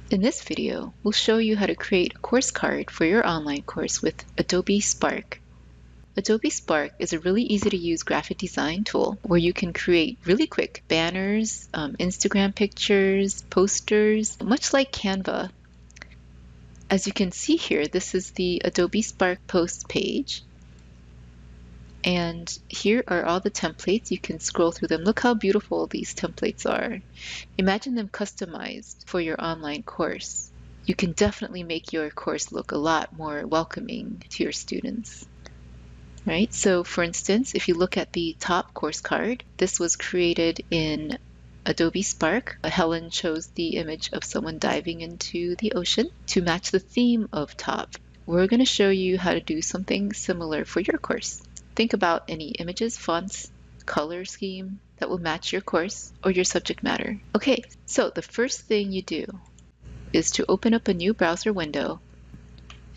In this video, we'll show you how to create a course card for your online course with Adobe Spark. Adobe Spark is a really easy to use graphic design tool where you can create really quick banners, Instagram pictures, posters, much like Canva. As you can see here, this is the Adobe Spark Post page. And here are all the templates. You can scroll through them. Look how beautiful these templates are. Imagine them customized for your online course. You can definitely make your course look a lot more welcoming to your students. Right? So for instance, if you look at the top course card, this was created in Adobe Spark. Helen chose the image of someone diving into the ocean to match the theme of top. We're going to show you how to do something similar for your course. Think about any images, fonts, color scheme that will match your course or your subject matter. Okay, so the first thing you do is to open up a new browser window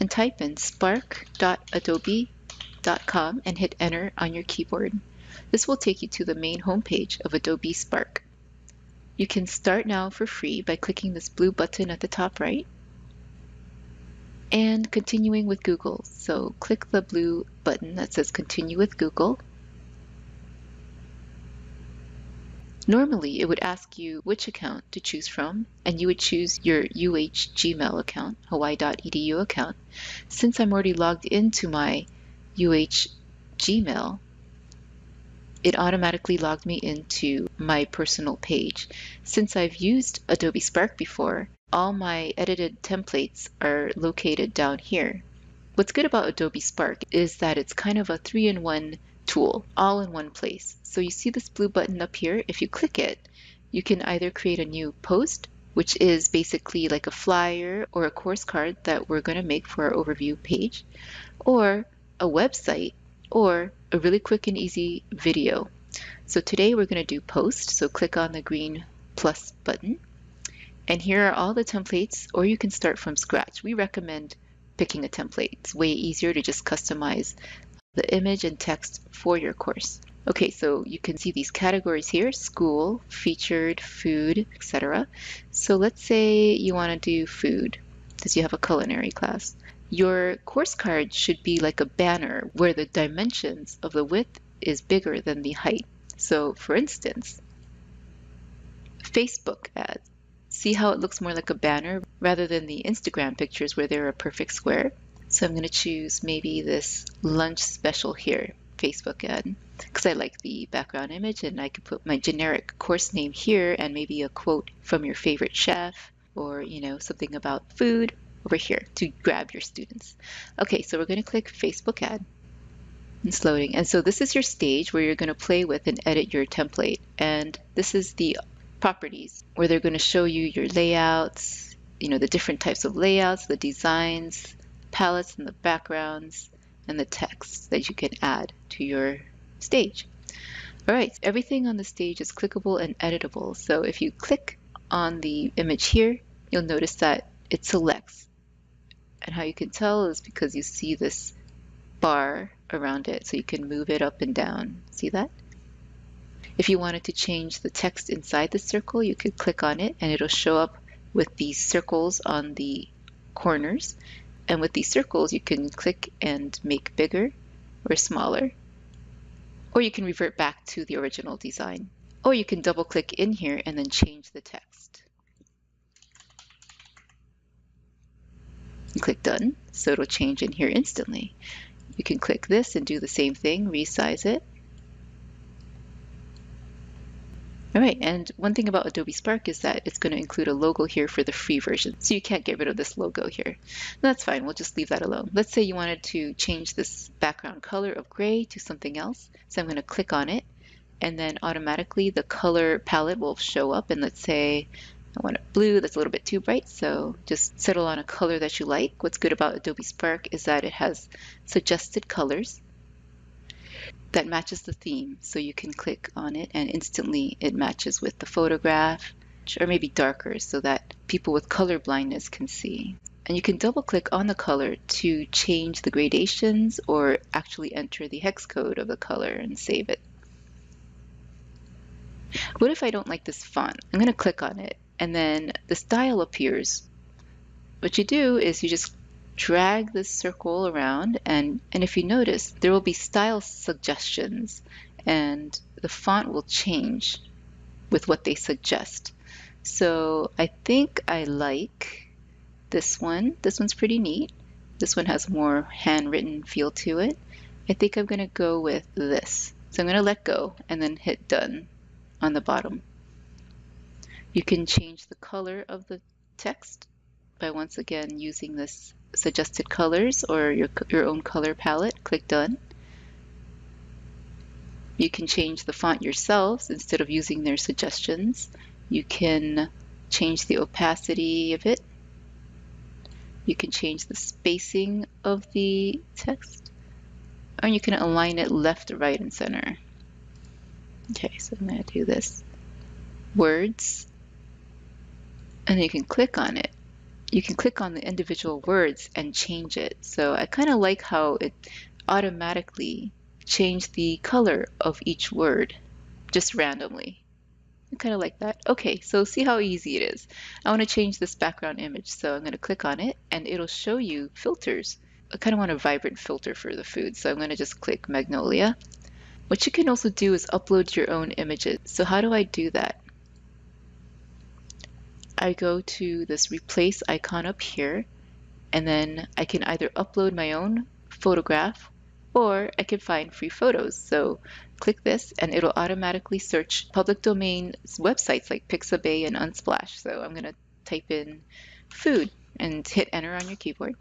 and type in spark.adobe.com and hit enter on your keyboard. This will take you to the main homepage of Adobe Spark. You can start now for free by clicking this blue button at the top right and continuing with Google. So click the blue button that says continue with Google. Normally, it would ask you which account to choose from, and you would choose your UH Gmail account, hawaii.edu account. Since I'm already logged into my UH Gmail, it automatically logged me into my personal page. Since I've used Adobe Spark before, all my edited templates are located down here. What's good about Adobe Spark is that it's kind of a 3-in-1 tool, all in one place. So you see this blue button up here. If you click it, you can either create a new post, which is basically like a flyer or a course card that we're going to make for our overview page, or a website, or a really quick and easy video. So today we're going to do post. So click on the green plus button. And here are all the templates, or you can start from scratch. We recommend picking a template. It's way easier to just customize the image and text for your course. Okay, so you can see these categories here: school, featured, food, etc. So let's say you want to do food, because you have a culinary class. Your course card should be like a banner where the dimensions of the width is bigger than the height. So for instance, Facebook ads. See how it looks more like a banner rather than the Instagram pictures where they're a perfect square? So I'm going to choose maybe this lunch special here, Facebook ad, because I like the background image, and I could put my generic course name here and maybe a quote from your favorite chef, or something about food over here to grab your students. Okay, so we're going to click Facebook ad. It's loading. And so this is your stage where you're going to play with and edit your template. And this is the properties where they're going to show you your layouts, the different types of layouts, the designs, palettes, and the backgrounds, and the text that you can add to your stage. All right, everything on the stage is clickable and editable. So if you click on the image here, you'll notice that it selects. And how you can tell is because you see this bar around it, so you can move it up and down. See that? If you wanted to change the text inside the circle, you could click on it and it'll show up with these circles on the corners. And with these circles, you can click and make bigger or smaller. Or you can revert back to the original design. Or you can double click in here and then change the text. You click done, so it'll change in here instantly. You can click this and do the same thing, resize it. All right, and one thing about Adobe Spark is that it's going to include a logo here for the free version, so you can't get rid of this logo here. That's fine, we'll just leave that alone. Let's say you wanted to change this background color of gray to something else, so I'm going to click on it, and then automatically the color palette will show up, and let's say I want it blue. That's a little bit too bright, so just settle on a color that you like. What's good about Adobe Spark is that it has suggested colors that matches the theme, so you can click on it and instantly it matches with the photograph, or maybe darker so that people with color blindness can see. And you can double click on the color to change the gradations or actually enter the hex code of the color and save it. What if I don't like this font? I'm going to click on it, and then the style appears What you do is you just drag this circle around, and if you notice, there will be style suggestions, and the font will change with what they suggest. So I think I like this one. This one's pretty neat. This one has more handwritten feel to it. I think I'm going to go with this. So I'm going to let go and then hit done on the bottom. You can change the color of the text by once again using this suggested colors or your own color palette. Click done. You can change the font yourselves instead of using their suggestions. You can change the opacity of it. You can change the spacing of the text, or you can align it left, right, and center. Okay, so I'm going to do this. Words, and then you can click on it. You can click on the individual words and change it. So I kind of like how it automatically changed the color of each word just randomly. I kind of like that. Okay, so see how easy it is. I want to change this background image, so I'm going to click on it and it'll show you filters. I kind of want a vibrant filter for the food, so I'm going to just click Magnolia. What you can also do is upload your own images. So how do I do that? I go to this replace icon up here, and then I can either upload my own photograph or I can find free photos. So click this and it'll automatically search public domain websites like Pixabay and Unsplash. So I'm going to type in food and hit enter on your keyboard.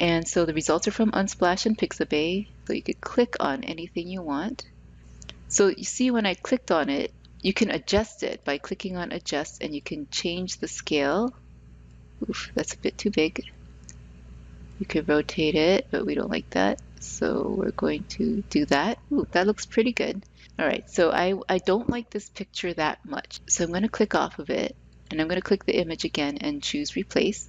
And so the results are from Unsplash and Pixabay. So you could click on anything you want. So you see when I clicked on it, you can adjust it by clicking on adjust, and you can change the scale. Oof, that's a bit too big. You can rotate it, but we don't like that. So we're going to do that. Ooh, that looks pretty good. All right, so I don't like this picture that much. So I'm going to click off of it, and I'm going to click the image again and choose replace.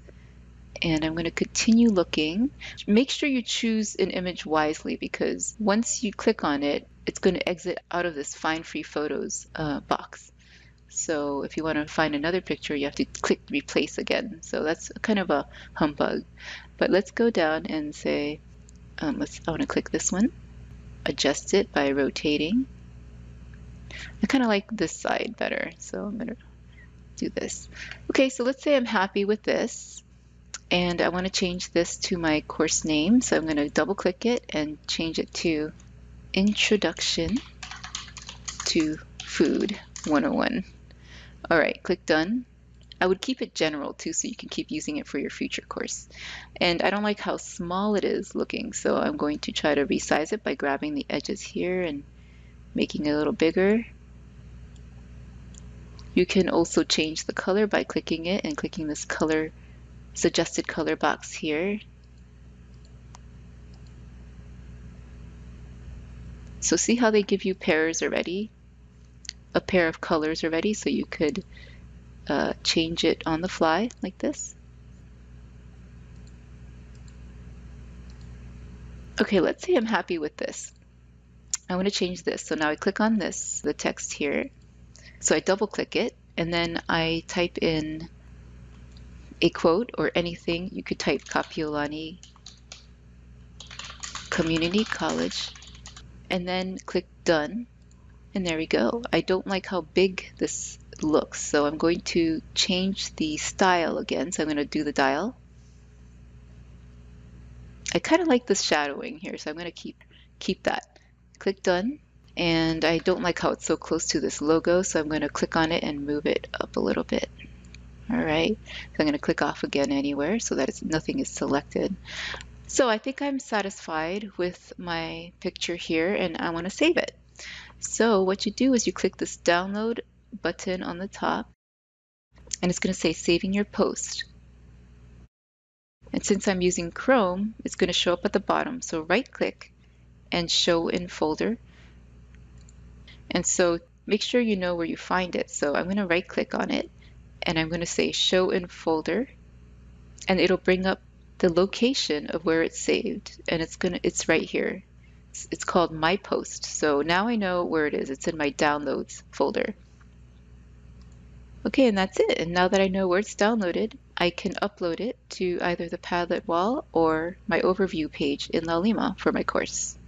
And I'm going to continue looking. Make sure you choose an image wisely, because once you click on it, it's going to exit out of this find free photos box. So if you want to find another picture, you have to click replace again. So that's kind of a humbug. But let's go down and say, I want to click this one, adjust it by rotating. I kind of like this side better, so I'm going to do this. Okay, so let's say I'm happy with this, and I want to change this to my course name. So I'm going to double click it and change it to Introduction to Food 101. All right, click done. I would keep it general too, so you can keep using it for your future course. And I don't like how small it is looking, so I'm going to try to resize it by grabbing the edges here and making it a little bigger. You can also change the color by clicking it and clicking this color, suggested color box here. So see how they give you pairs already? A pair of colors already, so you could change it on the fly like this. Okay, let's say I'm happy with this. I want to change this. So now I click on this, the text here. So I double click it, and then I type in a quote or anything. You could type Kapiolani Community College, and then click done. And there we go. I don't like how big this looks, so I'm going to change the style again. So I'm going to do the dial. I kind of like this shadowing here, so I'm going to keep that. Click done. And I don't like how it's so close to this logo, so I'm going to click on it and move it up a little bit. All right, so I'm going to click off again anywhere so that nothing is selected. So I think I'm satisfied with my picture here, and I want to save it. So what you do is you click this download button on the top, and it's going to say saving your post. And since I'm using Chrome, it's going to show up at the bottom. So right click and show in folder. And so make sure you know where you find it. So I'm going to right click on it, and I'm going to say show in folder, and it'll bring up the location of where it's saved, and it's right here. It's called My Post. So now I know where it is. It's in my downloads folder. Okay, and that's it. And now that I know where it's downloaded, I can upload it to either the Padlet wall or my overview page in Laulima for my course.